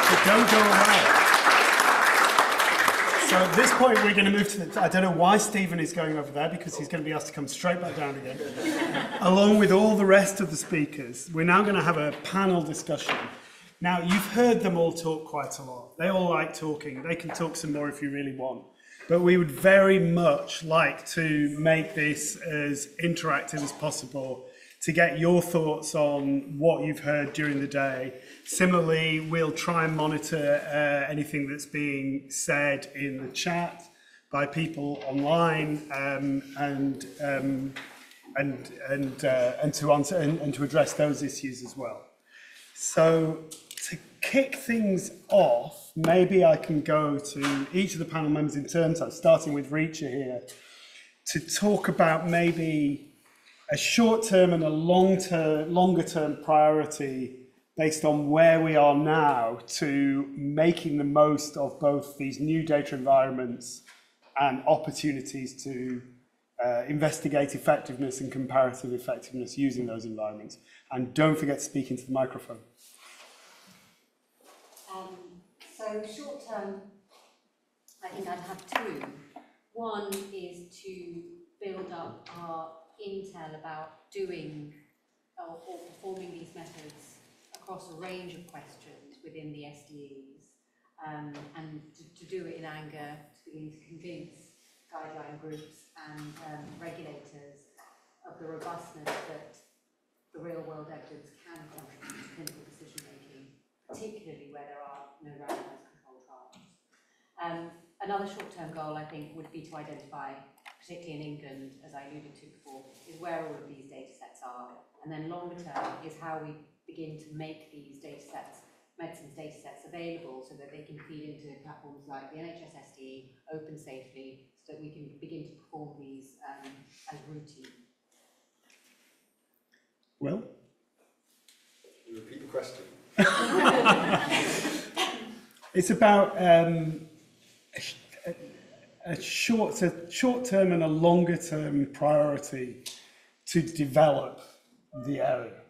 But don't go away. So at this point, we're going to move to the... I don't know why Stephen is going over there, because he's going to be asked to come straight back down again. Along with all the rest of the speakers, we're now going to have a panel discussion. Now, you've heard them all talk quite a lot. They all like talking. They can talk some more if you really want. But we would very much like to make this as interactive as possible to get your thoughts on what you've heard during the day. Similarly, we'll try and monitor anything that's being said in the chat by people online and to answer and to address those issues as well. So to kick things off, maybe I can go to each of the panel members in turn, so starting with Reecha here, to talk about maybe a short-term and a longer-term priority based on where we are now to making the most of both these new data environments and opportunities to investigate effectiveness and comparative effectiveness using those environments. And don't forget to speak into the microphone. So short-term, I think I'd have two. One is to build up our intel about doing or performing these methods across a range of questions within the SDEs, and to do it in anger, to begin to convince guideline groups and regulators of the robustness that the real-world evidence can contribute to clinical decision-making, particularly where there are no randomized controlled trials. Another short-term goal, I think, would be to identify, particularly in England, as I alluded to before, is where all of these data sets are. And then longer term is how we begin to make these data sets, medicines data sets, available so that they can feed into platforms like the NHS SDE, open safely, so that we can begin to perform these as routine. Will? Can you repeat the question? It's about a short-term and a longer-term priority to develop the area.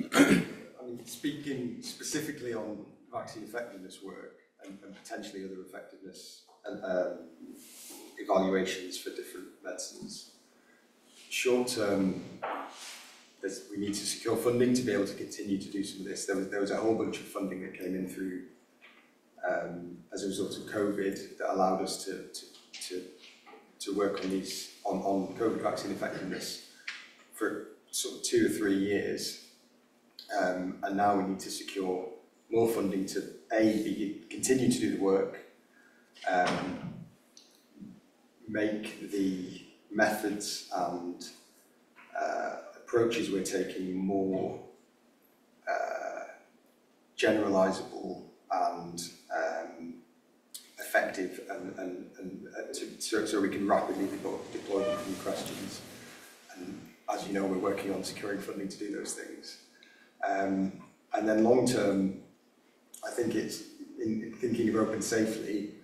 Okay. I mean, speaking specifically on vaccine effectiveness work and potentially other effectiveness and evaluations for different medicines, short-term, we need to secure funding to be able to continue to do some of this. There was a whole bunch of funding that came in through as a result of COVID that allowed us to work on these on COVID vaccine effectiveness for sort of 2 or 3 years, and now we need to secure more funding to continue to do the work, make the methods and approaches we're taking more generalizable and effective, so we can rapidly deploy them from questions. And as you know, we're working on securing funding to do those things. And then long term, I think it's in thinking of open safely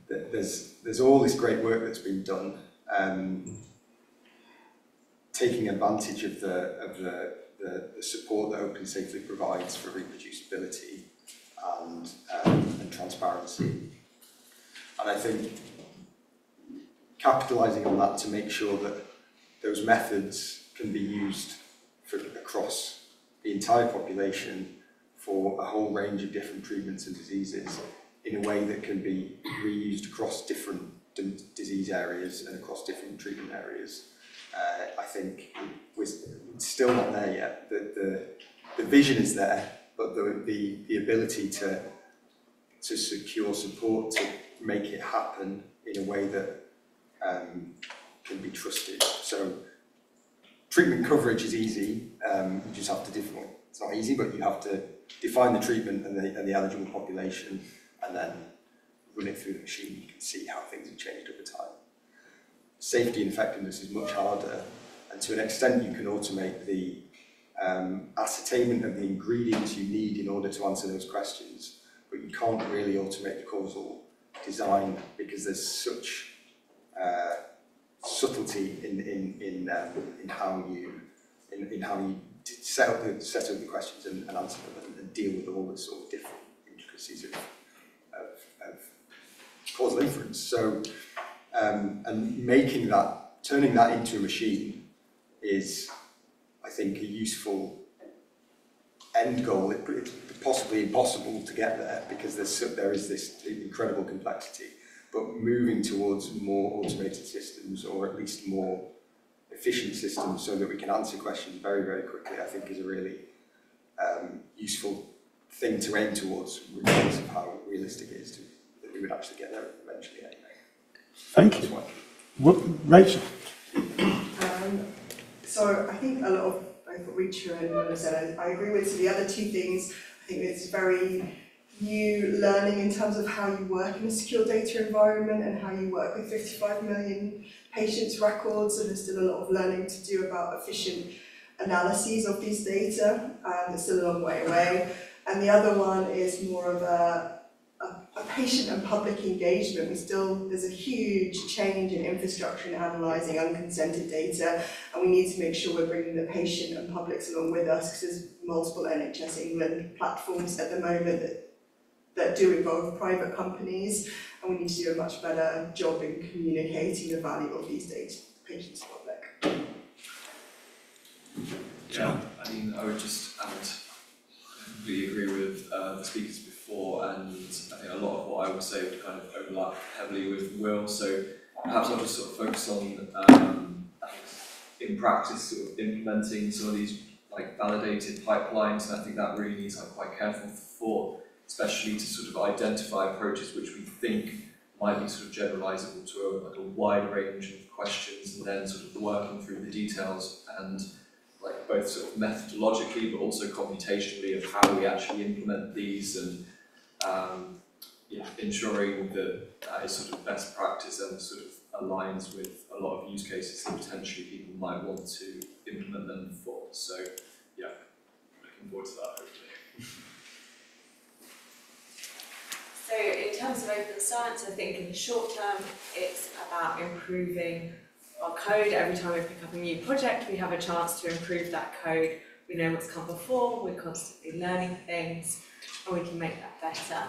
that there's all this great work that's been done, taking advantage of the support that open safely provides for reproducibility and transparency. And I think capitalising on that to make sure that those methods can be used across the entire population for a whole range of different treatments and diseases in a way that can be reused across different disease areas and across different treatment areas. I think we're still not there yet. The vision is there, but the ability to secure support to make it happen in a way that can be trusted. So treatment coverage is easy. You just have to define. It's not easy, but you have to define the treatment and the eligible population, and then run it through the machine. You can see how things have changed over time. Safety and effectiveness is much harder, and to an extent you can automate the ascertainment of the ingredients you need in order to answer those questions, but you can't really automate the causal design because there's such subtlety in how you set up the questions and answer them and deal with all the sort of different intricacies. intricacies of causal inference. So, and turning that into a machine is, I think, a useful end goal. It's possibly impossible to get there because there is this incredible complexity, but moving towards more automated systems, or at least more efficient systems, so that we can answer questions very, very quickly, I think is a really useful thing to aim towards, regardless of how realistic it is that we would actually get there eventually anyway. Thank you. Reecha. So I think a lot of both what Reecha and Hulme said, I agree with. So the other two things, I think it's very new learning in terms of how you work in a secure data environment and how you work with 55 million patients' records, and there's still a lot of learning to do about efficient analyses of these data. It's still a long way away. And the other one is more of a patient and public engagement. There's a huge change in infrastructure in analysing unconsented data, and we need to make sure we're bringing the patient and publics along with us, because there's multiple NHS England platforms at the moment that do involve private companies, and we need to do a much better job in communicating the value of these data to patients and public. Yeah, I mean, I would just add, I completely agree with the speakers before, and I think a lot of what I would say would kind of overlap heavily with Will, so perhaps I'll just sort of focus on, in practice, sort of implementing some of these like validated pipelines, and I think that really needs quite careful thought, especially to sort of identify approaches which we think might be sort of generalizable to a wide range of questions, and then sort of working through the details and like both sort of methodologically but also computationally of how we actually implement these, and ensuring that that is sort of best practice and sort of aligns with a lot of use cases that potentially people might want to implement them for. So yeah, looking forward to that hopefully. So in terms of open science, I think in the short term it's about improving our code. Every time we pick up a new project, we have a chance to improve that code. We know what's come before, we're constantly learning things, and we can make that better.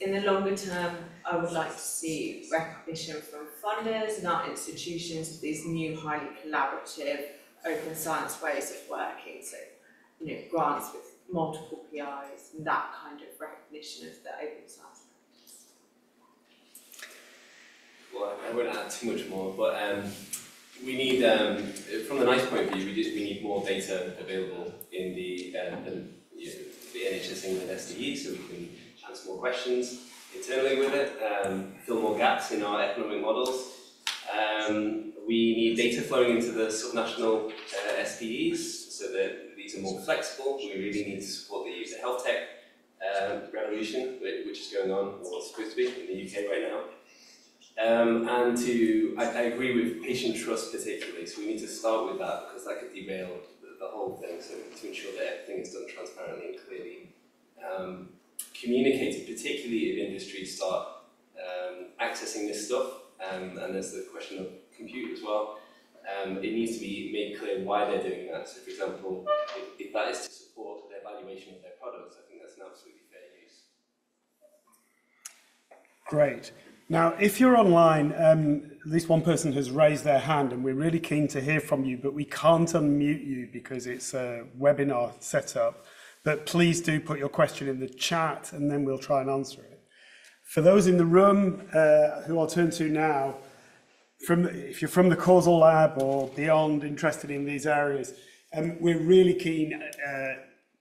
In the longer term, I would like to see recognition from funders and our institutions of these new, highly collaborative, open science ways of working. So, grants with multiple PIs and that kind of recognition of the open science practice. Well, I won't add too much more, but we need, from the NICE point of view, we need more data available in the NHS England SDE, so we can answer more questions internally with it, fill more gaps in our economic models. We need data flowing into the subnational SDEs so that these are more flexible. We really need to support the user health tech revolution, which is going on, or what's supposed to be, in the UK right now. I agree with patient trust particularly, so we need to start with that because that could derail the whole thing, so to ensure that everything is done transparently and clearly communicated, particularly if industries start accessing this stuff, and there's the question of compute as well. It needs to be made clear why they're doing that, so for example, if that is to support their valuation of their products, I think that's an absolutely fair use. Great. Now, if you're online, at least one person has raised their hand and we're really keen to hear from you, but we can't unmute you because it's a webinar setup. But please do put your question in the chat and then we'll try and answer it. For those in the room who I'll turn to now, if you're from the CAUSALab or beyond interested in these areas, we're really keen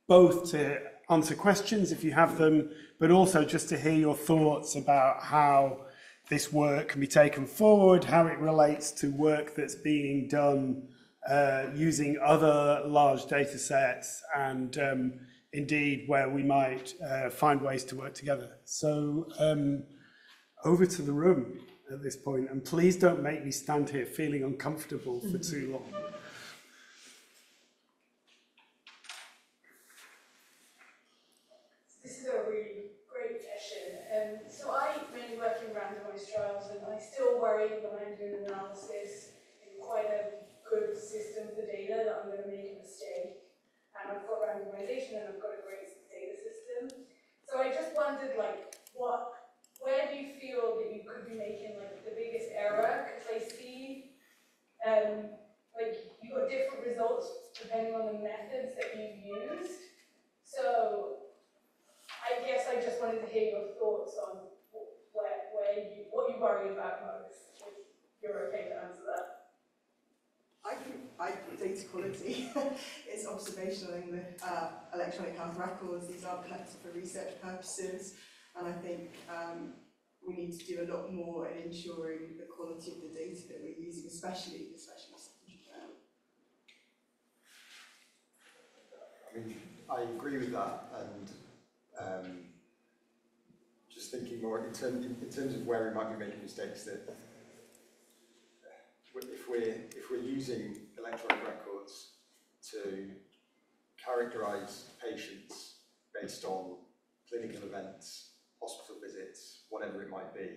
both to answer questions if you have them, but also just to hear your thoughts about how this work can be taken forward, how it relates to work that's being done using other large data sets, and indeed where we might find ways to work together. So over to the room at this point, and please don't make me stand here feeling uncomfortable for too long. This is a really great session. So I mainly work in randomised trials, and I still worry when I'm doing analysis in quite a good system for data that I'm going to make a mistake. And I've got randomisation and I've got a great data system. So I just wonder wondered, like, where do you feel that you could be making like the biggest error? Because I see, like, you got different results depending on the methods that you've used. So I guess I just wanted to hear your thoughts on what you worry about most. If you're okay to answer that. I think data quality is observational in the electronic health records. These are collected for research purposes, and I think we need to do a lot more in ensuring the quality of the data that we're using, especially I mean, I agree with that, and just thinking more in terms of where we might be making mistakes, that if we're using electronic records to characterise patients based on clinical events, hospital visits, whatever it might be,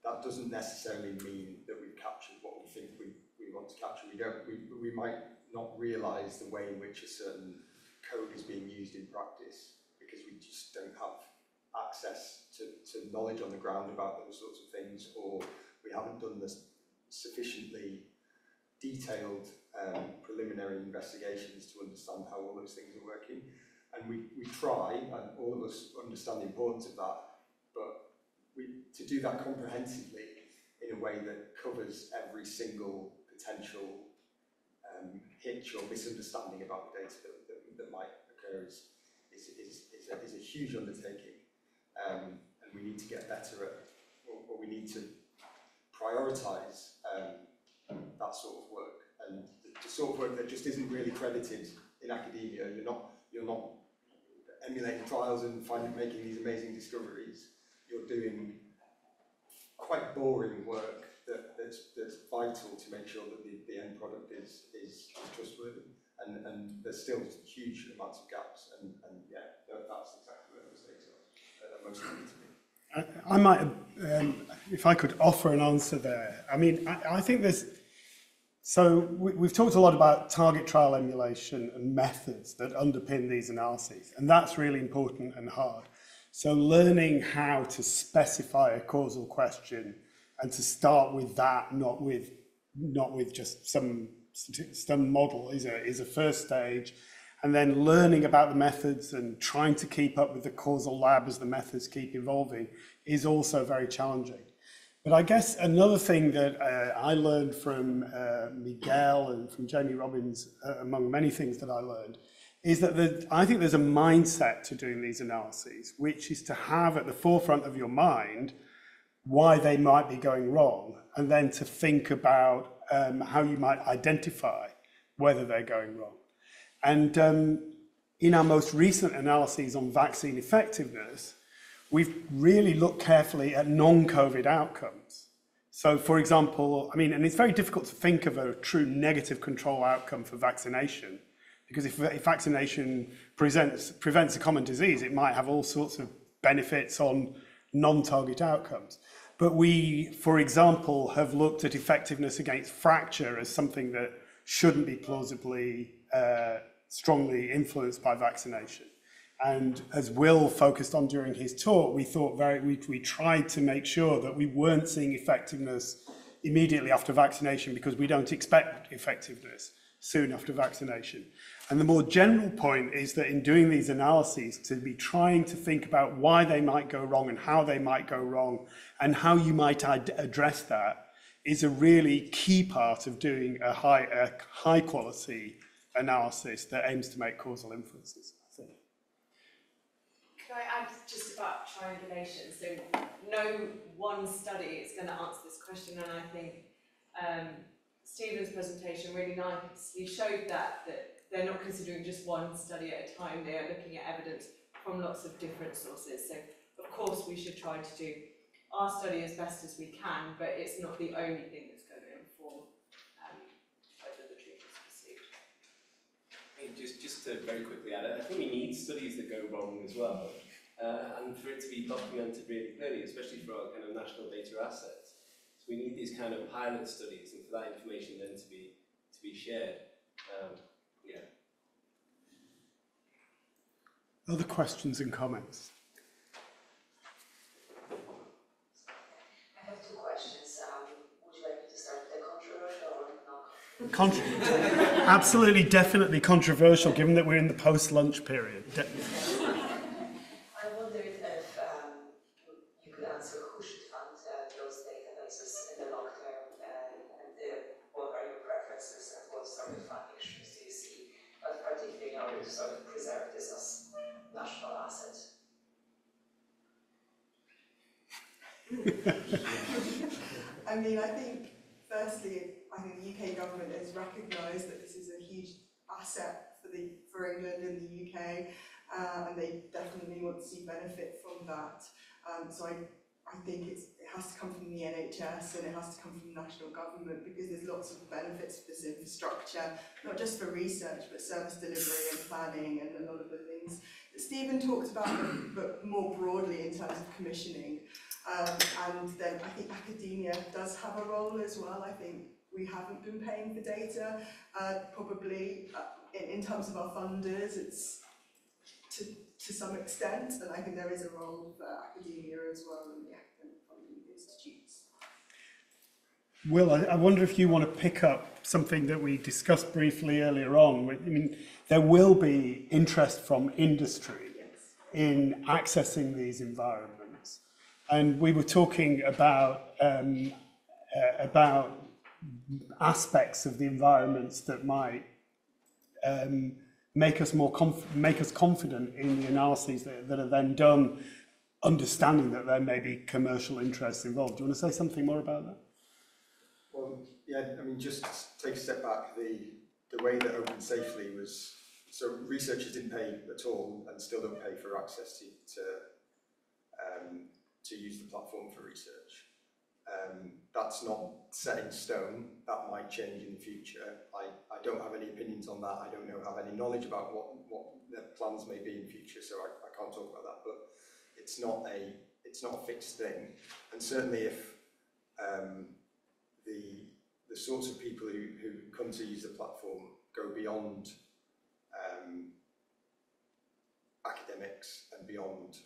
that doesn't necessarily mean that we've captured what we think we want to capture. We might not realise the way in which a certain code is being used in practice because we just don't have access to knowledge on the ground about those sorts of things, or we haven't done this sufficiently detailed preliminary investigations to understand how all those things are working. And we try, and all of us understand the importance of that, but to do that comprehensively in a way that covers every single potential hitch or misunderstanding about the data that might occur is a huge undertaking. And we need to get better at, or we need to prioritise that sort of work, and the sort of work that just isn't really credited in academia. You're not emulating trials and making these amazing discoveries. You're doing quite boring work that's vital to make sure that the end product is trustworthy. And there's still huge amounts of gaps, and yeah, that's exactly where the mistakes are most likely to be. I might, if I could offer an answer there. I mean, I think there's, so we've talked a lot about target trial emulation and methods that underpin these analyses, and that's really important and hard. So learning how to specify a causal question and to start with that, not with just some model is a first stage, and then learning about the methods and trying to keep up with the CAUSALab as the methods keep evolving is also very challenging. But I guess another thing that I learned from Miguel and from Jamie Robbins, among many things that I learned, is that I think there's a mindset to doing these analyses, which is to have at the forefront of your mind why they might be going wrong, and then to think about how you might identify whether they're going wrong. And in our most recent analyses on vaccine effectiveness, we've really looked carefully at non-COVID outcomes. So, for example, I mean, and it's very difficult to think of a true negative control outcome for vaccination, because if vaccination prevents a common disease, it might have all sorts of benefits on non-target outcomes. But we, for example, have looked at effectiveness against fracture as something that shouldn't be plausibly strongly influenced by vaccination. And as Will focused on during his talk, we tried to make sure that we weren't seeing effectiveness immediately after vaccination, because we don't expect effectiveness soon after vaccination. And the more general point is that in doing these analyses, to be trying to think about why they might go wrong and how they might go wrong and how you might address that is a really key part of doing a high quality analysis that aims to make causal inferences, I think. Can I add just about triangulation? So no one study is going to answer this question, and I think Stephen's presentation really nicely showed that they're not considering just one study at a time. They are looking at evidence from lots of different sources. So of course we should try to do our study as best as we can, but it's not the only thing that's going to inform whether the treatment is pursued. Just to very quickly add, I think we need studies that go wrong as well, and for it to be documented really clearly, especially for our kind of national data assets. So we need these kind of pilot studies, and for that information then to be shared. Other questions and comments? Absolutely, definitely controversial, given that we're in the post-lunch period. I wondered if you could answer who should fund those databases in the long term, and what are your preferences and what sort of funding issues do you see, but particularly in order to sort of preserve this as national asset. I mean, I think, firstly, I think the UK government has recognised that this is a huge asset for England and the UK, and they definitely want to see benefit from that. So I think it has to come from the NHS and it has to come from the national government, because there's lots of benefits to this infrastructure, not just for research, but service delivery and planning and a lot of the things that Stephen talked about, but more broadly in terms of commissioning. And then I think academia does have a role as well. I think we haven't been paying for data, probably in terms of our funders, it's to some extent, and I think there is a role for academia as well in the academic funding institutes. Will, I wonder if you want to pick up something that we discussed briefly earlier on. I mean, there will be interest from industry in accessing these environments. And we were talking about aspects of the environments that might make us confident in the analyses that are then done, understanding that there may be commercial interests involved. Do you want to say something more about that? Well, yeah, I mean, just take a step back. The way that Open Safely was, so researchers didn't pay at all and still don't pay for access to use the platform for research. That's not set in stone. That might change in the future. I don't have any opinions on that. I don't have any knowledge about what their plans may be in future, so I can't talk about that. But it's not a fixed thing. And certainly, if the sorts of people who come to use the platform go beyond academics and beyond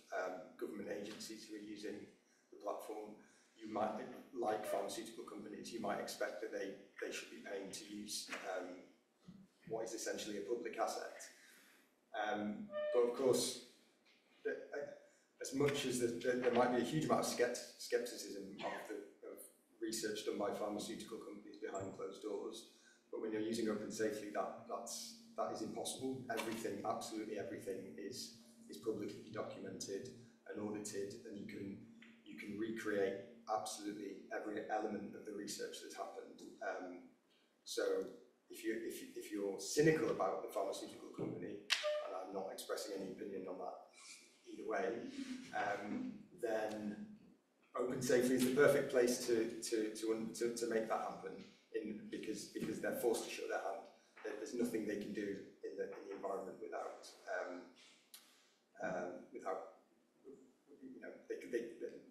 government agencies who are using the platform, you might, like pharmaceutical companies, you might expect that they should be paying to use what is essentially a public asset. But of course, as much as there might be a huge amount of skepticism of research done by pharmaceutical companies behind closed doors, but when you're using Open Safely, that is impossible. Everything, absolutely everything, is publicly documented and audited, and you can recreate absolutely every element of the research that's happened. So if you're cynical about the pharmaceutical company, and I'm not expressing any opinion on that either way, then Open Safely is the perfect place to make that happen, because they're forced to show their hand. There's nothing they can do in the environment without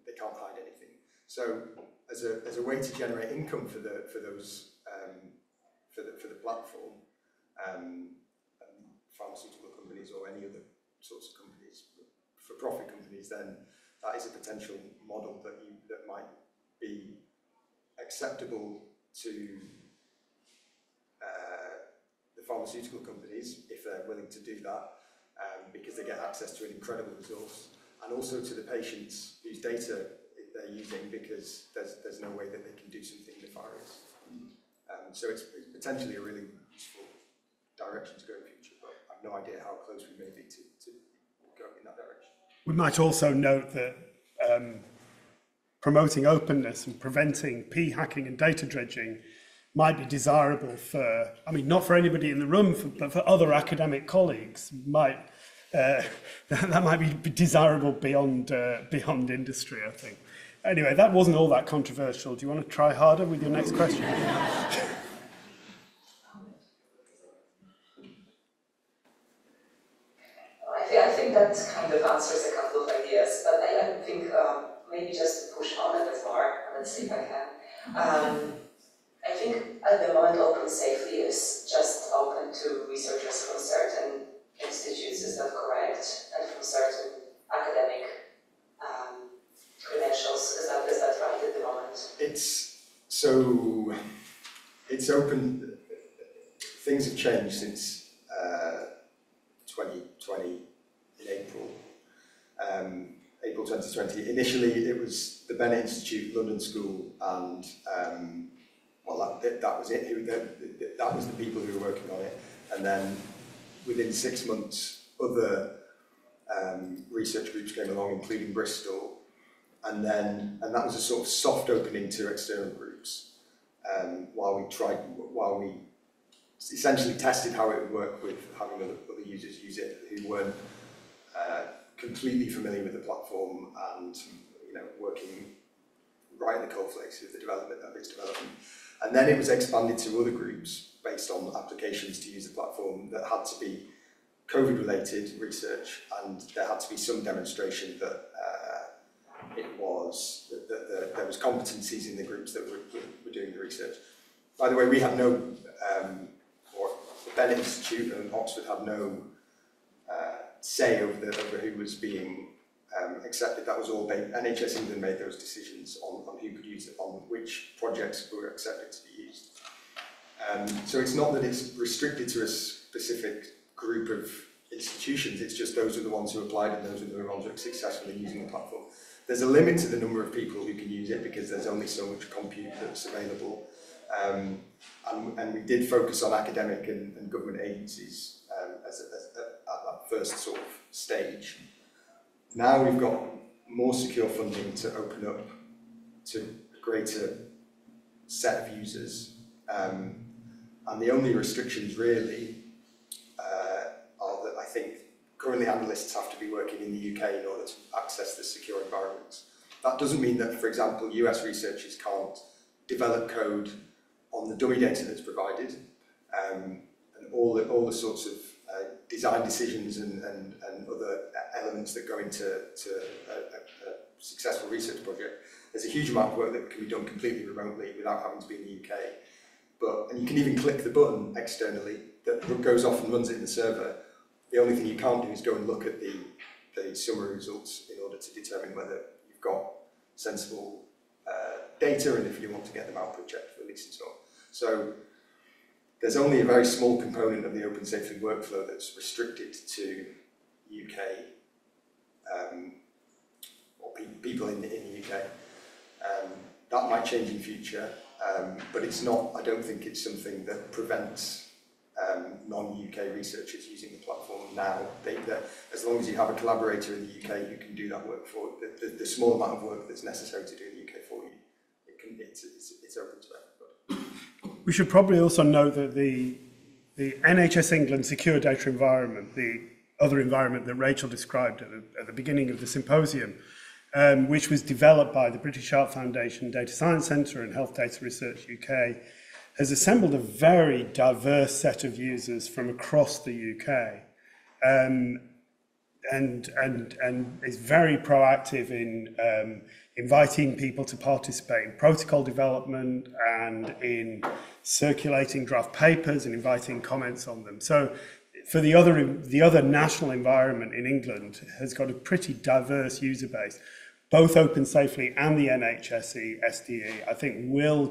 they can't hide anything. So as a way to generate income for the platform, pharmaceutical companies or any other sorts of companies, for profit companies, then that is a potential model that might be acceptable to the pharmaceutical companies if they're willing to do that, because they get access to an incredible resource, and also to the patients whose data they're using, because there's no way that they can do something nefarious. So it's potentially a really useful direction to go in the future, but I've no idea how close we may be to go in that direction. We might also note that promoting openness and preventing p-hacking and data dredging might be desirable for, I mean, not for anybody in the room, but for other academic colleagues. That might be desirable beyond industry, I think. Anyway, that wasn't all that controversial. Do you want to try harder with your next question? I think that kind of answers a couple of ideas, but I think maybe just to push on a bit more, let's see if I can. I think at the moment Open Safely is just open to researchers from certain institutes, is that correct? And from certain academic credentials, is that right at the moment? It's open. things have changed since 2020 in April. April 2020. Initially, it was the Bennett Institute, London School, and well, that was it. That was the people who were working on it. And then within 6 months, other research groups came along, including Bristol, and that was a sort of soft opening to external groups. While we essentially tested how it would work with having other users use it who weren't completely familiar with the platform and working right in the coalface of the development of its development. And then it was expanded to other groups based on applications to use the platform that had to be COVID-related research, and there had to be some demonstration that there was competencies in the groups that were doing the research. By the way, we had no, or the Bennett Institute and Oxford had no say over who was being accepted. That was all NHS England made those decisions on who could use it, on which projects were accepted to be used. So it's not that it's restricted to a specific group of institutions, it's just those are the ones who applied and those are the ones who are successful in using the platform. There's a limit to the number of people who can use it because there's only so much compute that's available. And we did focus on academic and government agencies at that first sort of stage. Now we've got more secure funding to open up to a greater set of users. And the only restrictions really are that I think currently analysts have to be working in the UK in order to access the secure environments. That doesn't mean that, for example, US researchers can't develop code on the dummy data that's provided, and all the sorts of design decisions and other elements that go into a successful research project. There's a huge amount of work that can be done completely remotely without having to be in the UK. And you can even click the button externally that goes off and runs it in the server. The only thing you can't do is go and look at the summary results in order to determine whether you've got sensible data and if you want to get them output checked for release and so on. So there's only a very small component of the open safety workflow that's restricted to UK or people in the UK. That might change in future, but it's not. I don't think it's something that prevents non-UK researchers using the platform now. As long as you have a collaborator in the UK who can do that work for the small amount of work that's necessary to do in the UK for you, it's open to everybody. We should probably also note that the NHS England secure data environment, the other environment that Rachel described at the beginning of the symposium, which was developed by the British Heart Foundation Data Science Centre and Health Data Research UK, has assembled a very diverse set of users from across the UK, and is very proactive in inviting people to participate in protocol development and in circulating draft papers and inviting comments on them. So for the other national environment in England has got a pretty diverse user base. Both Open Safely and the NHSE SDE, I think, will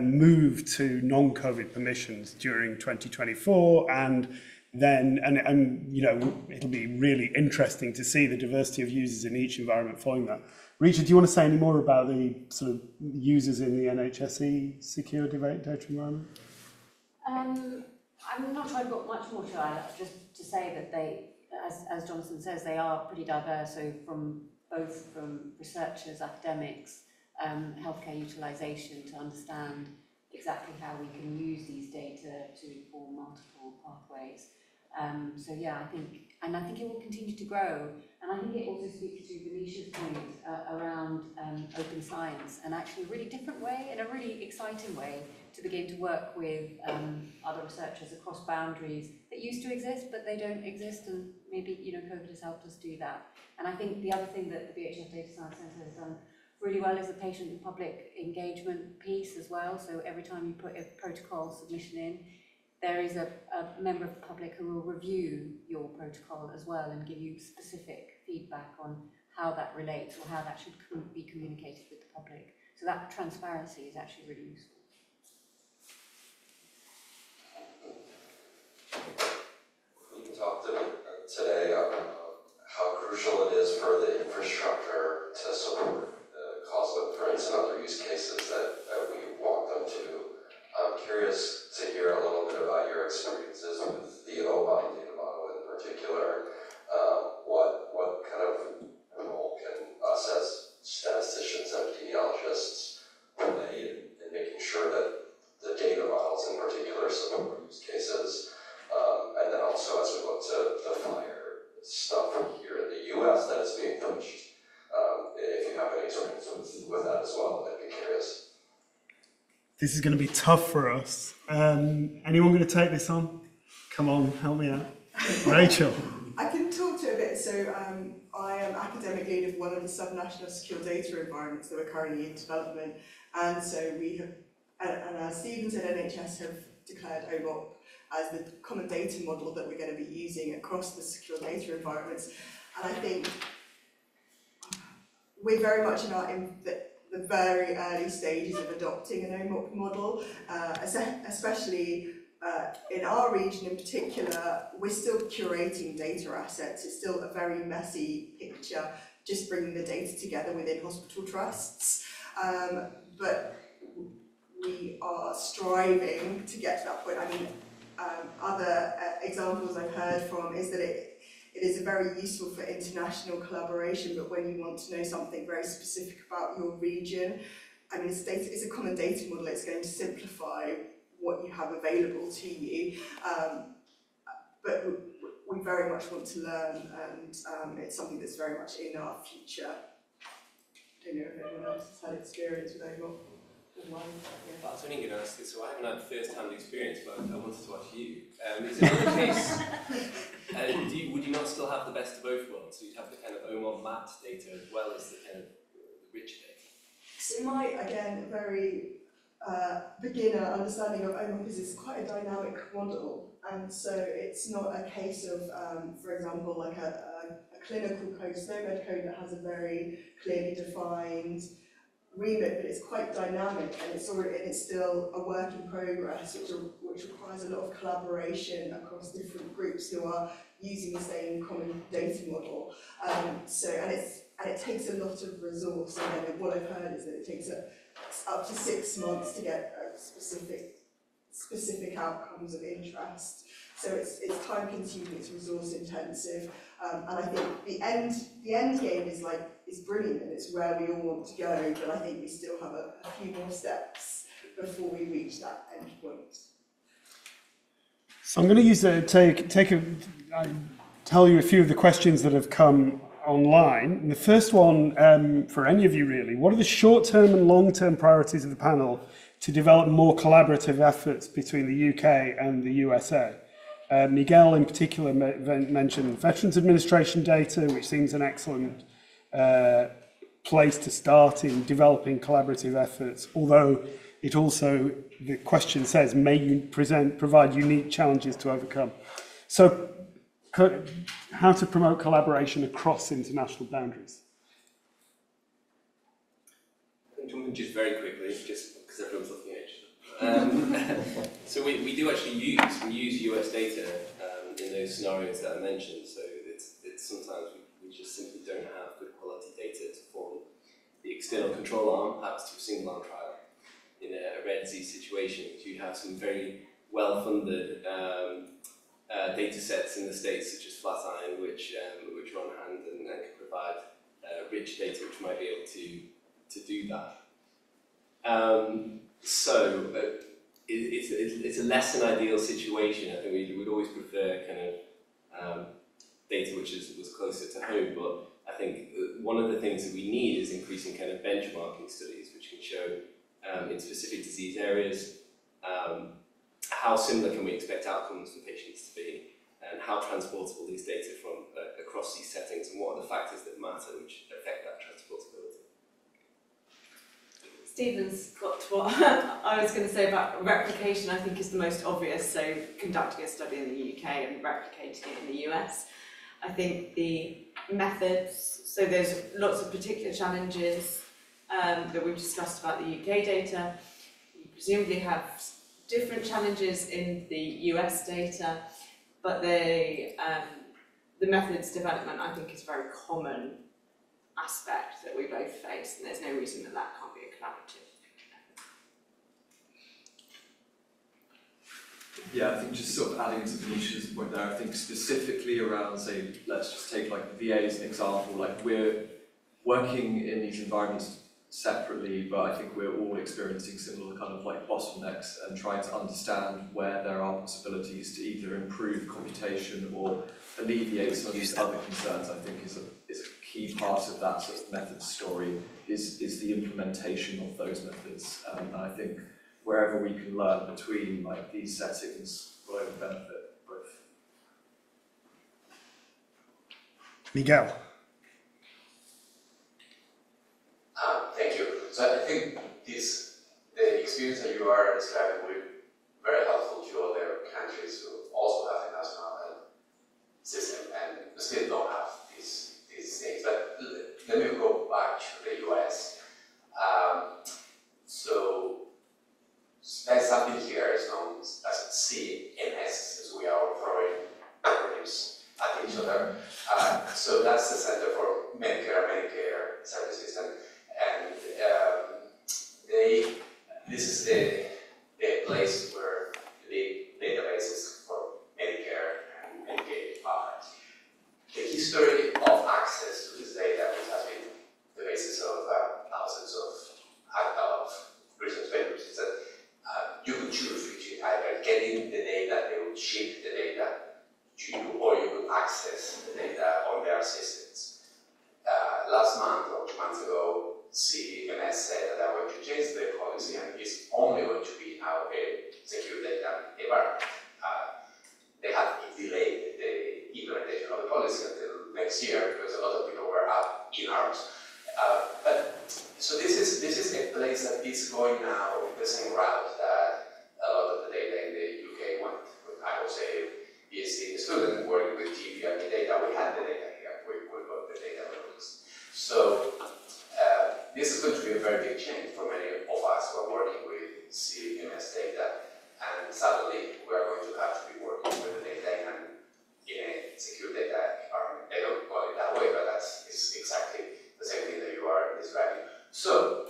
move to non-COVID permissions during 2024, and then it'll be really interesting to see the diversity of users in each environment following that. Reecha, do you want to say any more about the sort of users in the NHSE secure data environment? I'm not sure I've got much more to add, just to say that they, as Jonathan says, they are pretty diverse, so from researchers, academics, healthcare utilisation, to understand exactly how we can use these data to inform multiple pathways. So yeah, I think it will continue to grow, and I think it also speaks to Venecia's point around open science, and actually a really different way, in a really exciting way, to begin to work with other researchers across boundaries that used to exist, but they don't exist, and maybe COVID has helped us do that. And I think the other thing that the BHF Data Science Centre has done really well is the patient and public engagement piece as well. So every time you put a protocol submission in, there is a member of the public who will review your protocol as well and give you specific feedback on how that relates or how that should be communicated with the public. So that transparency is actually really useful. You talked today about how crucial it is for the infrastructure to support causal inference and other use cases that we want them to. I'm curious to hear a little bit about your experiences with the O-body data model in particular. What kind of role can us as statisticians and epidemiologists play in making sure that the data models in particular support use cases? And then also as we look to the fire stuff here in the US that is being pushed, if you have any experience with that as well, I'd be curious. This is going to be tough for us. Anyone going to take this on? Come on, help me out. Rachel. I can talk to it a bit. So I am academic lead of one of the subnational secure data environments that are currently in development. And so we have, and Stevens and NHS have declared OMOP as the common data model that we're going to be using across the secure data environments. And I think we're very much in the very early stages of adopting an OMOP model, especially in our region in particular. We're still curating data assets. It's still a very messy picture, just bringing the data together within hospital trusts. But we are striving to get to that point. I mean, other examples I've heard from is that it is very useful for international collaboration, but when you want to know something very specific about your region, I mean, it's a common data model. It's going to simplify what you have available to you, but we very much want to learn, and it's something that's very much in our future. I don't know if anyone else has had experience with OMOP. I was only going to ask this, so I haven't had first-hand experience, but I wanted to ask you. Is it another case, would you not still have the best of both worlds? So you'd have the kind of OMOP mapped data as well as the kind of the rich data? So my, again, very beginner understanding of OMOP is it's quite a dynamic model, and so it's not a case of, for example, like a clinical code, SNOMED code that has a very clearly defined remit, but it's quite dynamic, and it's still a work in progress, which requires a lot of collaboration across different groups who are using the same common data model. And it takes a lot of resource. And what I've heard is that it takes up to 6 months to get specific outcomes of interest. So it's time consuming, it's resource intensive, and I think the end game is brilliant, and it's where we all want to go, but I think we still have a few more steps before we reach that end point. So I'm going to tell you a few of the questions that have come online. And the first one, for any of you really, what are the short-term and long-term priorities of the panel to develop more collaborative efforts between the UK and the USA? Miguel in particular mentioned Veterans Administration data, which seems an excellent place to start in developing collaborative efforts, although it also, the question says, may you provide unique challenges to overcome. So, how to promote collaboration across international boundaries? Just very quickly, just because everyone's looking at each other. So we do actually use US data in those scenarios that I mentioned. So it's sometimes we just simply don't have good quality data to form the external control arm, perhaps to a single arm trial. In a rare disease situation, you have some very well-funded data sets in the States, such as Flatiron, which are on hand and can provide rich data which might be able to do that. It's a less than ideal situation. I think we would always prefer kind of data which was closer to home, but I think one of the things that we need is increasing kind of benchmarking studies which can show in specific disease areas how similar can we expect outcomes for patients to be, and how transportable these data from across these settings, and what are the factors that matter which affect that transportability. Stephen's got to what I was going to say about replication. I think is the most obvious, so conducting a study in the UK and replicating it in the US. I think the methods, so there's lots of particular challenges that we've discussed about the UK data. You presumably have different challenges in the US data. but the methods development, I think, is a very common aspect that we both face, and there's no reason that that can't be a collaborative. Yeah, I think just sort of adding to Venetia's point there, I think specifically around, say, let's just take like the VA as an example, like we're working in these environments separately, but I think we're all experiencing similar kind of like bottlenecks and trying to understand where there are possibilities to either improve computation or alleviate some of these other concerns. I think is a key part of that sort of method story is the implementation of those methods. And I think wherever we can learn between like these settings will only benefit both. Miguel. Thank you. So I think the experience that you are describing will be very helpful to other countries who also have a national health system and still don't have these things. But let me go back to the US. So there's something here is known as CMS, as we are throwing acronyms at each other. So that's the Center for Medicare Services, and this is the place where the databases for Medicare and Medicaid are. The history of access to this data, which has been the basis of thousands of research papers, is that you could choose between either getting the data, they would ship the data to you, or you could access the data on their systems. Last month or 2 months ago, CMS said that they're going to change their policy and it's only going to be now a secure data environment. They have delayed the implementation of the policy until next year because a lot of people were up in arms. So this is a place that is going now the same route that a lot of the data in the UK went. I was a PhD student working with GPRP data. We had the data here. We got the data released. So this is going to be a very big change for many of us who are working with CMS data. And suddenly we are going to have to be working with the data in a secure data environment. They don't call it that way, but that's exactly the same thing that you are describing. So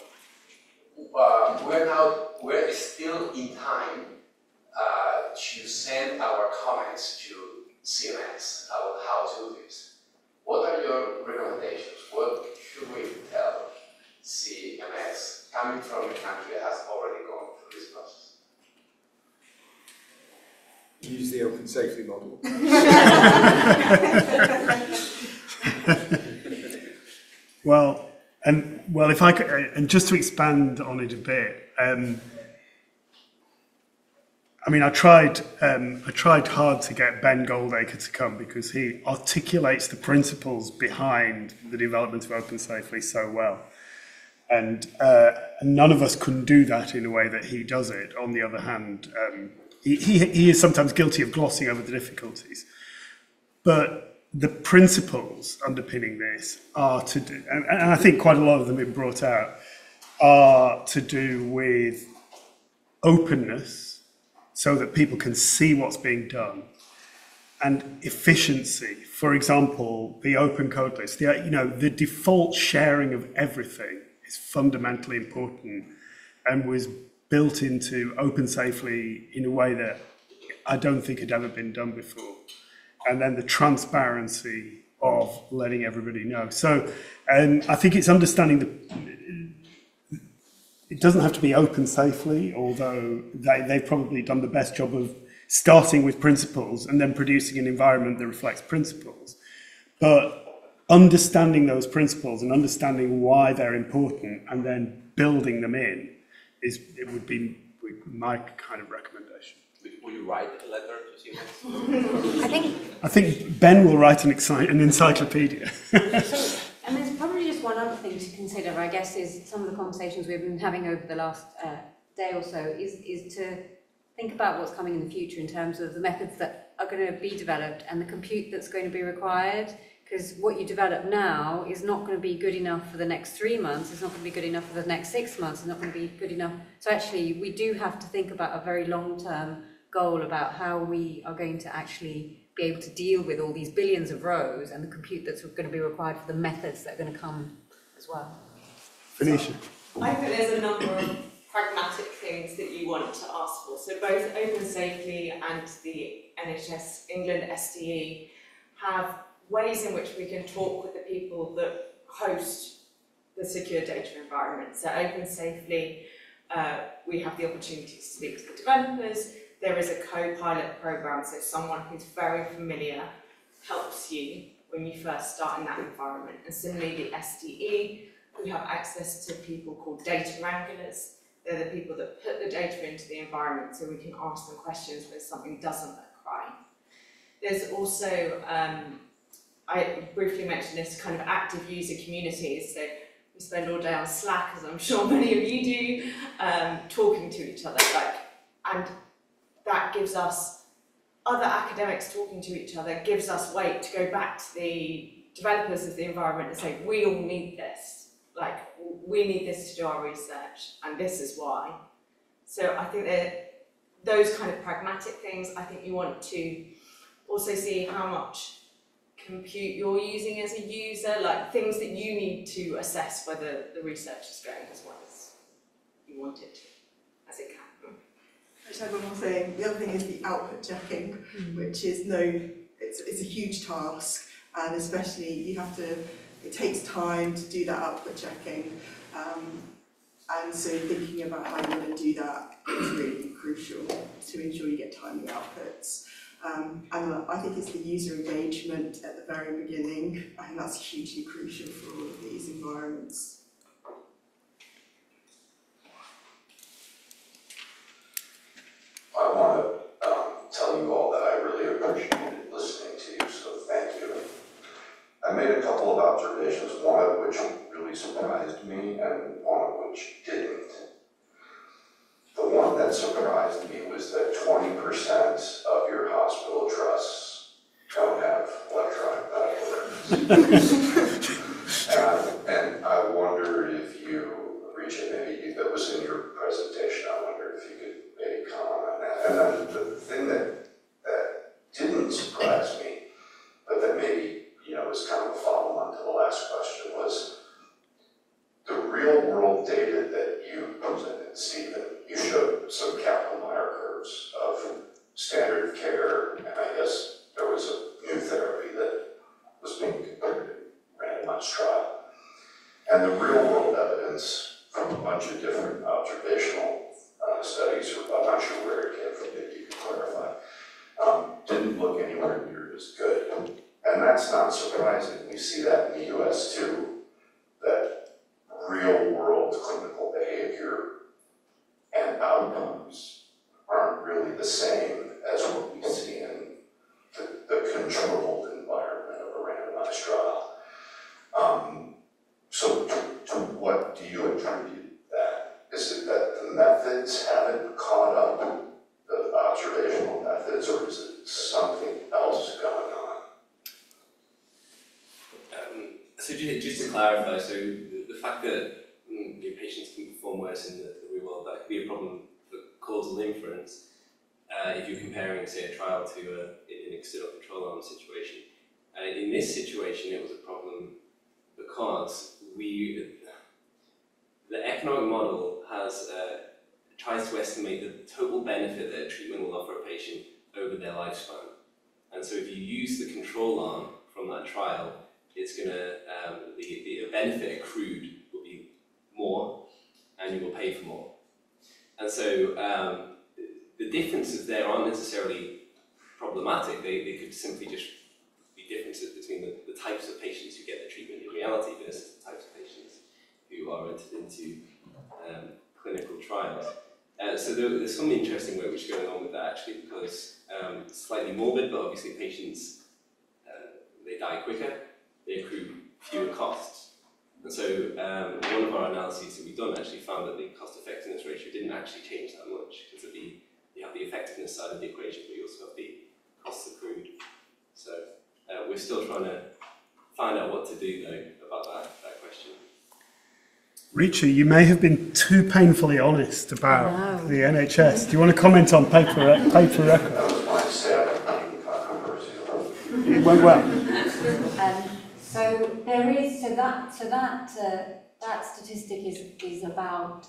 we're still in time to send our comments to CMS about how to do this. What are your recommendations? What should we tell CMS coming from a country that has already gone through this process? Use the open safely model. Well, if I could, and just to expand on it a bit, I mean, I tried hard to get Ben Goldacre to come because he articulates the principles behind the development of Open Safely so well. And none of us can do that in a way that he does it. On the other hand, he is sometimes guilty of glossing over the difficulties. But the principles underpinning this are to do, and I think quite a lot of them have been brought out, are to do with openness so that people can see what's being done, and efficiency. For example, the open code list, the default sharing of everything is fundamentally important and was built into Open Safely in a way that I don't think had ever been done before. And then the transparency of letting everybody know. So, I think it's understanding it doesn't have to be Open Safely, although they've probably done the best job of starting with principles and then producing an environment that reflects principles. But understanding those principles and understanding why they're important and then building them in would be my kind of recommendation. Will you write a letter to CMS? I think Ben will write an encyclopedia. And there's probably just one other thing to consider, I guess, is some of the conversations we've been having over the last day or so is to think about what's coming in the future in terms of the methods that are going to be developed and the compute that's going to be required. Because what you develop now is not going to be good enough for the next 3 months, it's not going to be good enough for the next 6 months, it's not going to be good enough. So actually, we do have to think about a very long-term goal about how we are going to actually be able to deal with all these billions of rows and the compute that's going to be required for the methods that are going to come as well. Venetia. I think there's a number of pragmatic things that you want to ask for. So both Open Safely and the NHS England SDE have ways in which we can talk with the people that host the secure data environment. So Open Safely, we have the opportunity to speak to the developers. There is a co-pilot program, so someone who's very familiar helps you when you first start in that environment. And similarly, the SDE, we have access to people called data wranglers. They're the people that put the data into the environment so we can ask them questions when something doesn't look right. There's also, I briefly mentioned this, kind of active user communities. So we spend all day on Slack, as I'm sure many of you do, talking to each other. And that gives us, other academics talking to each other, gives us weight to go back to the developers of the environment and say, we all need this. Like, we need this to do our research, and this is why. So I think that those kind of pragmatic things, I think you want to also see how much compute you're using as a user, like things that you need to assess whether the research is going as well as you want it to, as it can. I just have one more thing. The other thing is the output checking, which is it's a huge task, and especially you have to. It takes time to do that output checking, and so thinking about how you're going to do that is really crucial to ensure you get timely outputs. And I think it's the user engagement at the very beginning. I think that's hugely crucial for all of these environments. I want to tell you all that I really appreciated listening to you, so thank you. I made a couple of observations, one of which really surprised me and one of which didn't. The one that surprised me was that 20% of your hospital trusts don't have electronic medical records. And I wonder if you, Reecha, maybe that was in your presentation, I wonder if you could maybe comment on that. And then the thing that didn't surprise me, but that maybe was kind of a follow-on to the last question, was the real-world data that you presented, Stephen. You showed some Kaplan-Meier curves of standard of care, and I guess there was a new therapy that was being compared in a randomized trial. And the real-world evidence from a bunch of different observational studies, I'm not sure where it came from, maybe you could clarify, didn't look anywhere near as good. And that's not surprising. We see that in the US too, that real-world clinical behavior and outcomes aren't really the same as what we see in the controlled environment of a randomized trial. So to what do you attribute that? Is it that the methods haven't caught up, the observational methods, or is it something else going on? So just to clarify, so the fact that your patients can perform worse in the real world, that could be a problem for causal inference if you're comparing, say, a trial to an external control arm situation. In this situation, it was a problem because the economic model tries to estimate the total benefit that a treatment will offer a patient over their lifespan. And so if you use the control arm from that trial, it's going to, the benefit accrued will be more, and you will pay for more. And so the differences there aren't necessarily problematic. They could simply just be differences between the types of patients who get the treatment in reality versus the types of patients who are entered into clinical trials. So there's some interesting work which is going on with that actually, because it's slightly morbid, but obviously patients, they die quicker. They accrue fewer costs. And so one of our analyses that we've done actually found that the cost effectiveness ratio didn't actually change that much, because you have the effectiveness side of the equation, but you also have the costs accrued. So we're still trying to find out what to do though about that question. Reecha, you may have been too painfully honest about the NHS. Do you want to comment on paper record? That was my stab at being controversial. it went well. So there is, that statistic is about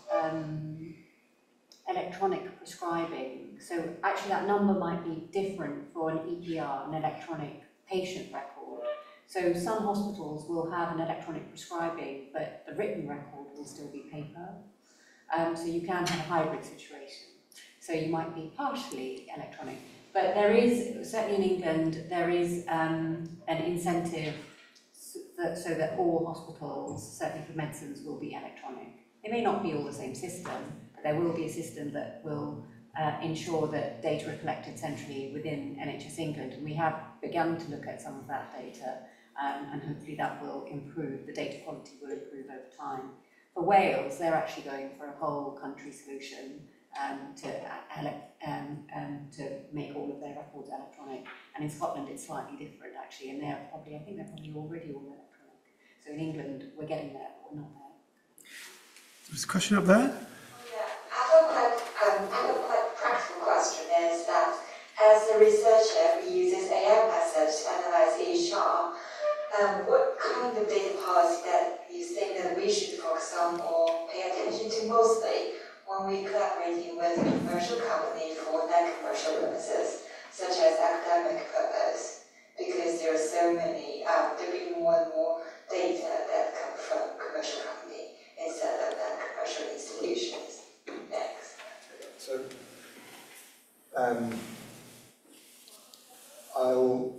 electronic prescribing. So actually that number might be different for an EPR, an electronic patient record. So some hospitals will have an electronic prescribing, but the written record will still be paper. So you can have a hybrid situation. So you might be partially electronic. But there is, certainly in England, there is an incentive so that all hospitals, certainly for medicines, will be electronic. It may not be all the same system, but there will be a system that will ensure that data are collected centrally within NHS England. And we have begun to look at some of that data, and hopefully that will improve, the data quality will improve over time. For Wales, they're actually going for a whole country solution to make all of their records electronic. And in Scotland, it's slightly different actually, and they're probably, I think they're probably already all electronic. So in England, we're getting there, but we're not there. There's a question up there. I have a quite practical question, is that as a researcher who uses AI methods to analyze EHR, what kind of data policy that you think that we should focus on or pay attention to mostly when we're collaborating with a commercial company for non-commercial purposes, such as academic purpose? Because there are so many, there'll be more and more data that come from commercial company instead of non-commercial institutions. Thanks. So,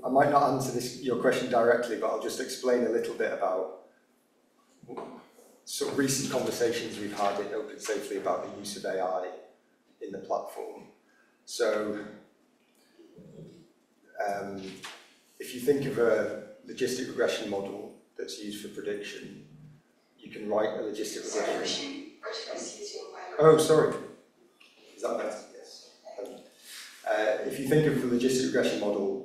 I might not answer your question directly, but I'll just explain a little bit about sort of recent conversations we've had in Open Safely about the use of AI in the platform. So, if you think of a logistic regression model that's used for prediction, you can write a logistic regression. Oh, sorry. Is that better? Yes. If you think of a logistic regression model,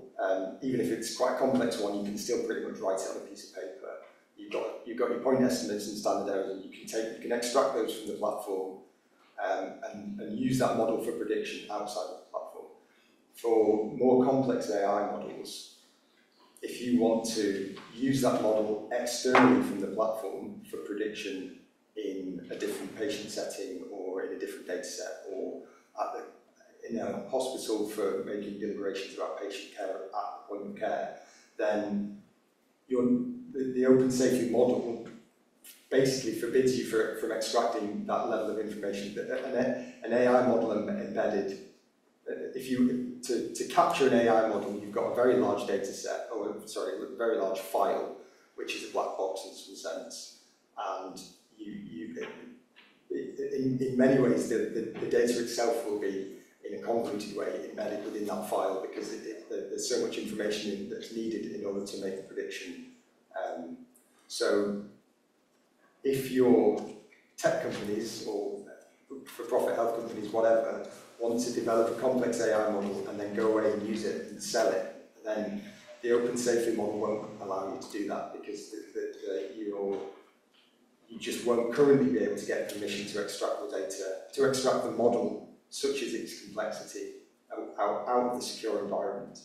even if it's quite a complex one, you can still pretty much write it on a piece of paper. You've got your point estimates and standard errors, and you can extract those from the platform and use that model for prediction outside of the platform. For more complex AI models, if you want to use that model externally from the platform for prediction in a different patient setting or in a different data set, or in a hospital for making deliberations about patient care at the point of care, then the Open Safety model basically forbids you from extracting that level of information. An AI model embedded, to capture an AI model, you've got a very large data set, a very large file, which is a black box in some sense, and in many ways the data itself will be in a convoluted way embedded within that file, because there's so much information that's needed in order to make a prediction. So if your tech companies or for-profit health companies, whatever, want to develop a complex AI model and then go away and use it and sell it, then the Open Safety model won't allow you to do that, because you just won't currently be able to get permission to extract the data, to extract the model, such as its complexity, out of the secure environment.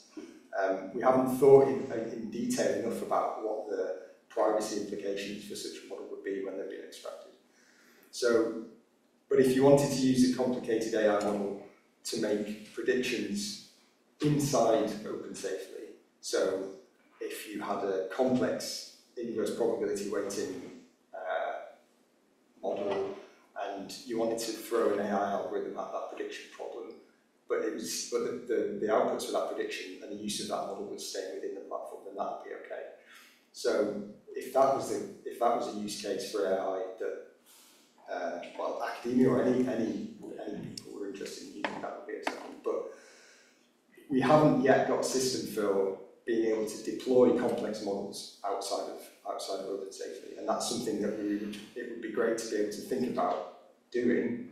We haven't thought in detail enough about what the privacy implications for such a model would be when they've been extracted. So, but if you wanted to use a complicated AI model to make predictions inside Open Safely, so if you had a complex inverse probability weighting model and you wanted to throw an AI algorithm at that prediction problem, but the outputs for that prediction and the use of that model would stay within the platform, then that would be okay. So if that was a use case for AI that academia or any people were interested in using, that would be acceptable. But we haven't yet got a system for being able to deploy complex models outside of Open Safety, and that's something that it would be great to be able to think about doing.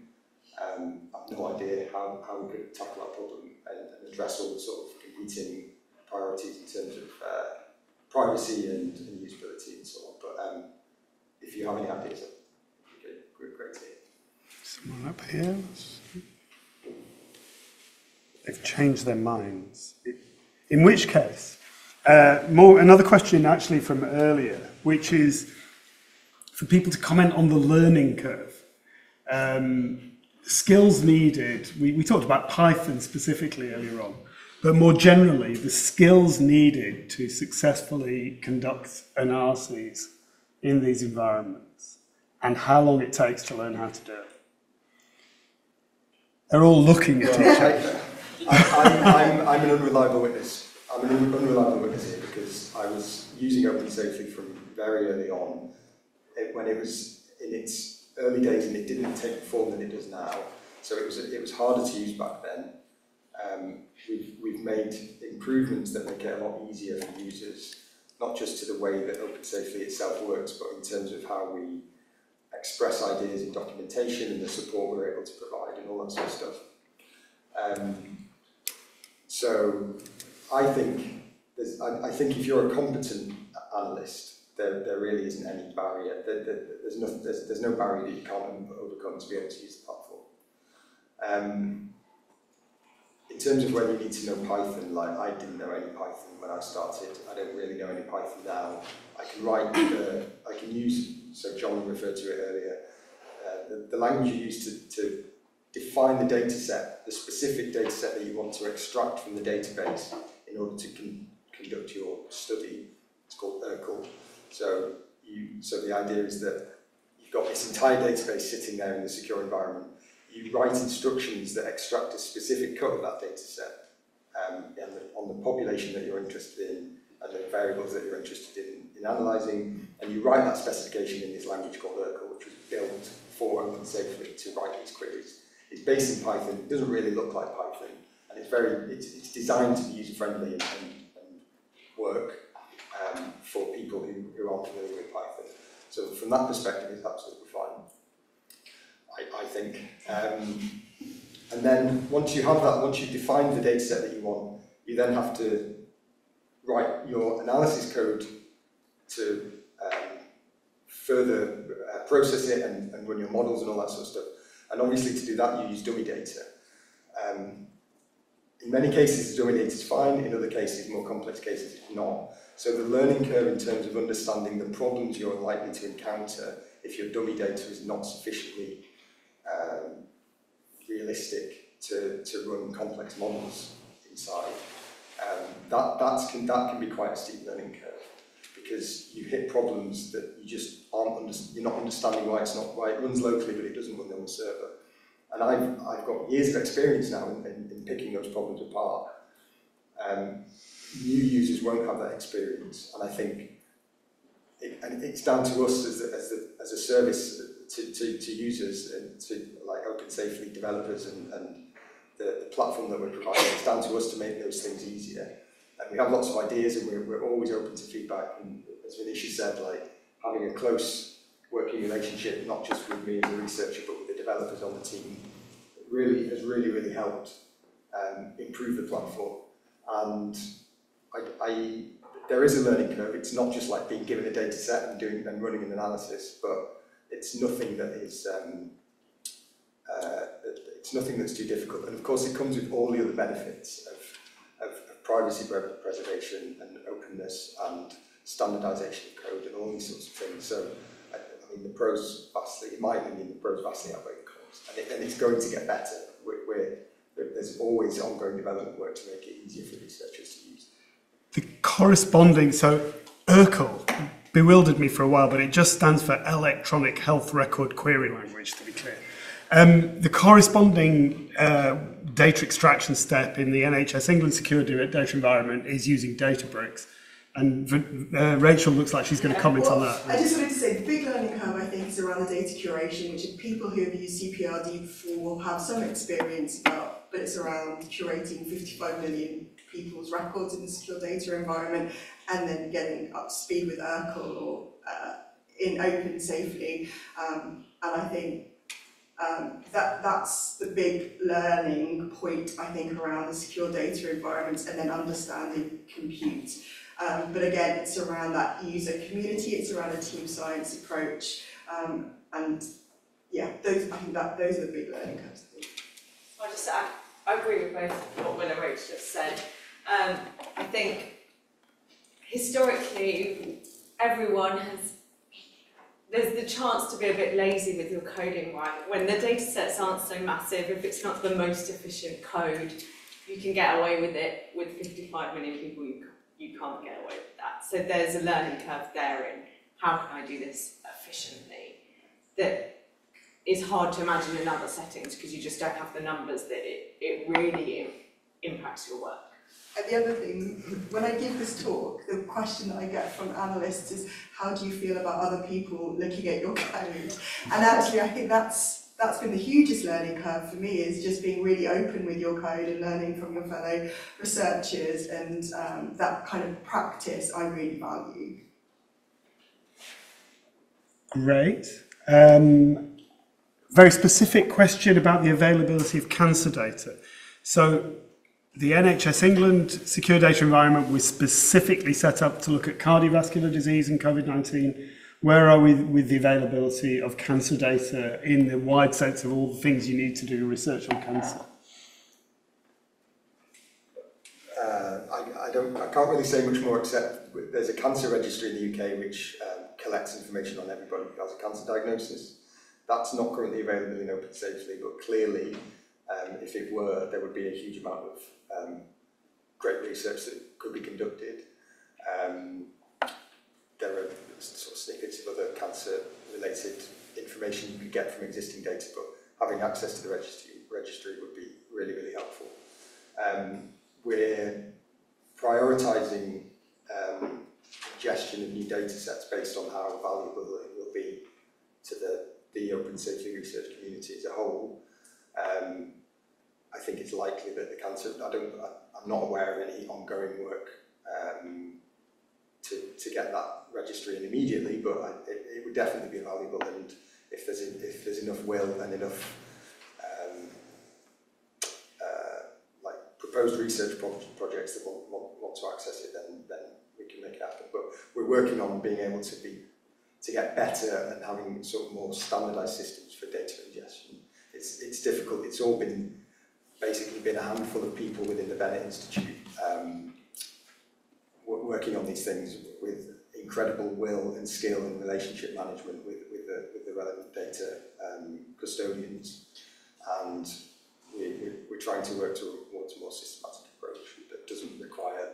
I have no idea how we could tackle that problem and address all the sort of competing priorities in terms of privacy and usability and so on. But if you have any ideas, it'd be great to hear. Someone up here. They've changed their minds. In which case, Another question actually from earlier, which is for people to comment on the learning curve. Skills needed, we talked about Python specifically earlier on, but more generally, the skills needed to successfully conduct analyses in these environments and how long it takes to learn how to do it. They're all looking at each other. I'm an unreliable witness. I'm an unreliable witness here because I was using Open Safely from very early on, when it was in its early days and it didn't take the form that it does now. So it was harder to use back then. We've made improvements that make it a lot easier for users, not just to the way that Open Safely itself works, but in terms of how we express ideas in documentation and the support we're able to provide and all that sort of stuff. So I think if you're a competent analyst, there really isn't any barrier. There's no barrier that you can't overcome to be able to use the platform. In terms of whether you need to know Python, like I didn't know any Python when I started. I don't really know any Python now. I can use, so John referred to it earlier, the language you use to define the data set, the specific data set that you want to extract from the database in order to conduct your study. It's called Urkel. So the idea is that you've got this entire database sitting there in the secure environment. You write instructions that extract a specific cut of that data set on the population that you're interested in and the variables that you're interested in analysing, and you write that specification in this language called Urkel, which was built for Open Safely to write these queries. It's based in Python. It doesn't really look like Python, and it's designed to be user-friendly and work for people who aren't familiar with Python. So from that perspective, it's absolutely fine, I think. And then once you have that, once you've defined the data set that you want, you then have to write your analysis code to further process it and run your models and all that sort of stuff. And obviously to do that, you use dummy data. In many cases, dummy data is fine. In other cases, more complex cases, it's not. So the learning curve in terms of understanding the problems you're likely to encounter if your dummy data is not sufficiently realistic to run complex models inside, that can be quite a steep learning curve, because you hit problems that you just you're not understanding why it runs locally but it doesn't run on the server. And I've got years of experience now in picking those problems apart. New users won't have that experience, and I think it's down to us as a service to users and to like Open Safely developers and the platform that we're providing. It's down to us to make those things easier. And we have lots of ideas, and we're always open to feedback. And as Venexia said, like having a close working relationship, not just with me as a researcher, but with the developers on the team, has really helped improve the platform. And there is a learning curve. It's not just like being given a data set and running an analysis, but it's nothing that is it's nothing that's too difficult. And of course, it comes with all the other benefits of privacy preservation and openness and standardization of code and all these sorts of things. So, I mean, the pros vastly, in my opinion, the pros vastly outweigh the cons, and it's going to get better. There's always ongoing development work to make it easier for researchers to use. The corresponding, so Urkel bewildered me for a while, but it just stands for Electronic Health Record Query Language, to be clear. The corresponding data extraction step in the NHS England secure data environment is using Databricks. And Rachel looks like she's going to comment on that. I just wanted to say the big learning curve, I think, is around the data curation, which people who have used CPRD before will have some experience about, but it's around curating 55 million people's records in the secure data environment and then getting up to speed with Urkel or in Open Safely. And I think that's the big learning point, I think, around the secure data environments and then understanding compute. But again, it's around that user community, it's around a team science approach, and yeah, I think those are the big learning curves. I'll just add, I agree with both what Will and Rach just said. I think historically, everyone has, there's the chance to be a bit lazy with your coding, right? When the data sets aren't so massive, if it's not the most efficient code, you can get away with it. With 55 million people, you can't get away with that. So there's a learning curve there in how can I do this efficiently that is hard to imagine in other settings because you just don't have the numbers that it really impacts your work. And the other thing, when I give this talk, the question that I get from analysts is, how do you feel about other people looking at your code? And actually, I think that's been the hugest learning curve for me, is just being really open with your code and learning from your fellow researchers, and that kind of practice I really value. Great. Very specific question about the availability of cancer data. So the NHS England secure data environment was specifically set up to look at cardiovascular disease and COVID-19. Where are we with the availability of cancer data in the wide sense of all the things you need to do research on cancer? I can't really say much more, except there's a cancer registry in the UK which collects information on everybody who has a cancer diagnosis. That's not currently available in Open Safely, but clearly, if it were, there would be a huge amount of great research that could be conducted. There are sort of snippets of other cancer-related information you could get from existing data, but having access to the registry would be really, really helpful. We're prioritising ingestion of new data sets based on how valuable it will be to the Open Safely research community as a whole. I think it's likely that the cancer, I'm not aware of any ongoing work to get that registry in immediately, but it would definitely be valuable, and if there's enough will and enough like proposed research projects that want to access it, then we can make it happen. But we're working on being able to get better and having sort of more standardised systems for data ingestion. It's difficult. It's all basically been a handful of people within the Bennett Institute working on these things with incredible will and skill and relationship management with the relevant data custodians, and we're trying to work towards a more systematic approach that doesn't require,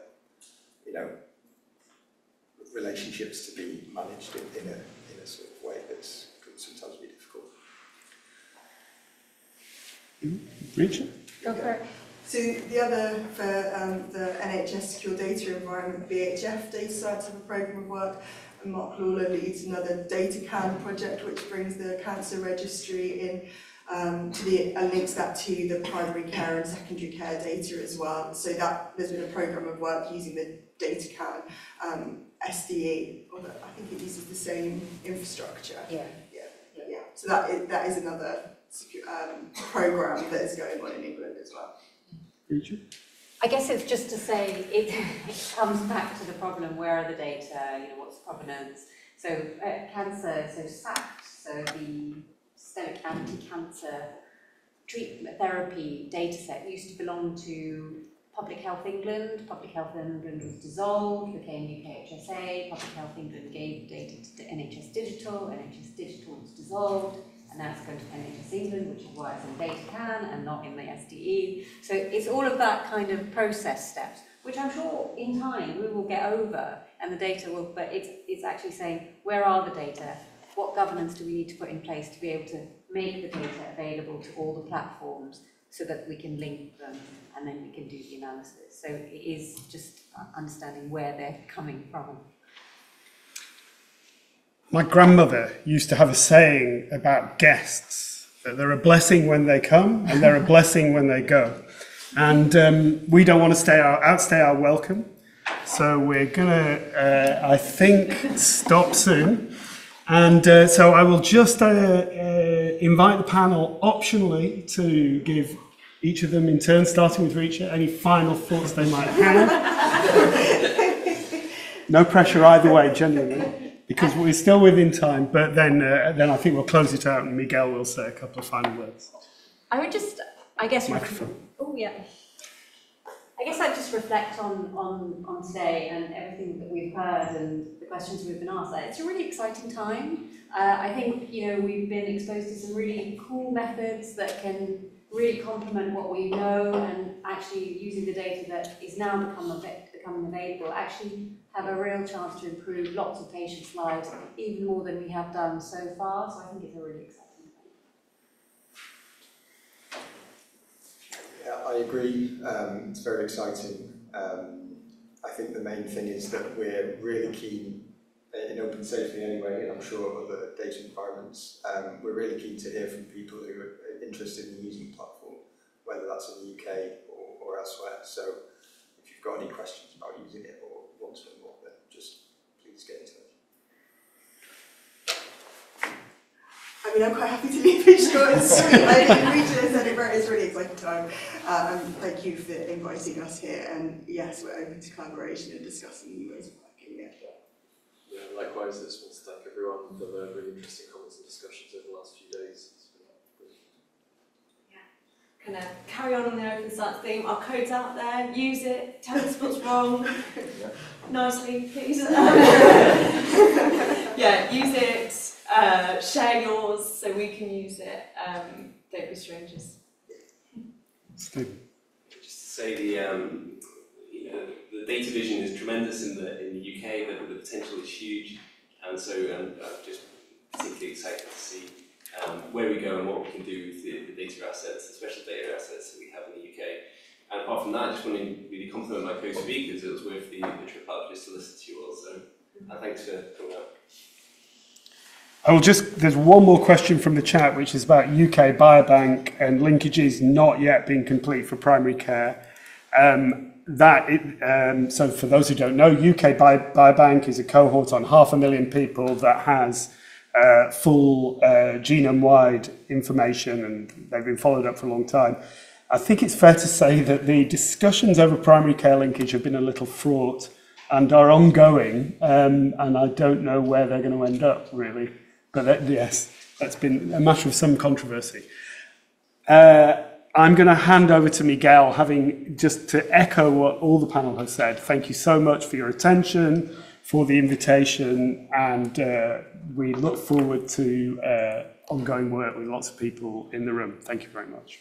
relationships to be managed in a sort of way that can sometimes be difficult. Reecha? Go for it. So the other, for the NHS secure data environment, BHF Data Science have a programme of work, and Mark Lawler leads another Data Can project which brings the cancer registry in and links that to the primary care and secondary care data as well. So that there's been a programme of work using the Data Can SDE, although I think it uses the same infrastructure. Yeah. So that is another programme that is going on in England as well. I guess it's just to say it comes back to the problem: where are the data? What's the provenance? So cancer, so SACT, so the systemic anti-cancer treatment therapy data set used to belong to Public Health England. Public Health England was dissolved, became UKHSA. Public Health England gave data to NHS Digital. NHS Digital was dissolved. And now it's going to NHS England, which is why it's in Data Can and not in the SDE. So it's all of that kind of process steps, which I'm sure in time we will get over, and the data will, but it's actually saying, where are the data? What governance do we need to put in place to be able to make the data available to all the platforms so that we can link them and then we can do the analysis? So it is just understanding where they're coming from. My grandmother used to have a saying about guests, that they're a blessing when they come and they're a blessing when they go. And we don't want to outstay our welcome. So we're going to, I think, stop soon. And so I will just invite the panel optionally to give each of them in turn, starting with Reecha, any final thoughts they might have. No pressure either way, genuinely. Because we're still within time, but then I think we'll close it out and Miguel will say a couple of final words. I would just, I guess... Microphone. Oh, yeah. I guess I'd just reflect on today and everything that we've heard and the questions we've been asked. It's a really exciting time. I think, you know, we've been exposed to some really cool methods that can really complement what we know, and actually using the data that is now becoming available, actually have a real chance to improve lots of patients' lives, even more than we have done so far. So I think it's a really exciting time. Yeah, I agree. It's very exciting. I think the main thing is that we're really keen in open safety anyway, and I'm sure other data environments, we're really keen to hear from people who are interested in using the platform, whether that's in the UK or elsewhere. So if you've got any questions about using it or want to know more, then just please get in touch. I mean, I'm quite happy to leave it short and sweet. I think Reecha said it it's really exciting time. And thank you for inviting us here. And yes, we're open to collaboration and discussing new ways of working. Yeah, likewise, I just want to thank everyone for the really interesting comments and discussions over the last few days. It's been brilliant. Kind of carry on the open science theme. Our code's out there. Use it. Tell us what's wrong. Nicely, please. Yeah, use it. Share yours so we can use it. Don't be strangers. Stephen. Just to say the data vision is tremendous in the UK. The potential is huge, and so I'm just particularly excited to see where we go and what we can do with the data assets, the special data assets that we have in the UK. And apart from that, I just want to really compliment my co-speakers. It was worth the trip up just to listen to you all. So thanks for coming out. There's one more question from the chat, which is about UK biobank and linkages not yet being complete for primary care. So for those who don't know, UK biobank is a cohort on 500,000 people that has full genome-wide information, and they've been followed up for a long time. I think it's fair to say that the discussions over primary care linkage have been a little fraught and are ongoing, and I don't know where they're going to end up, really. But yes, that's been a matter of some controversy. I'm going to hand over to Miguel, having just to echo what all the panel has said. Thank you so much for your attention, for the invitation, and we look forward to ongoing work with lots of people in the room. Thank you very much.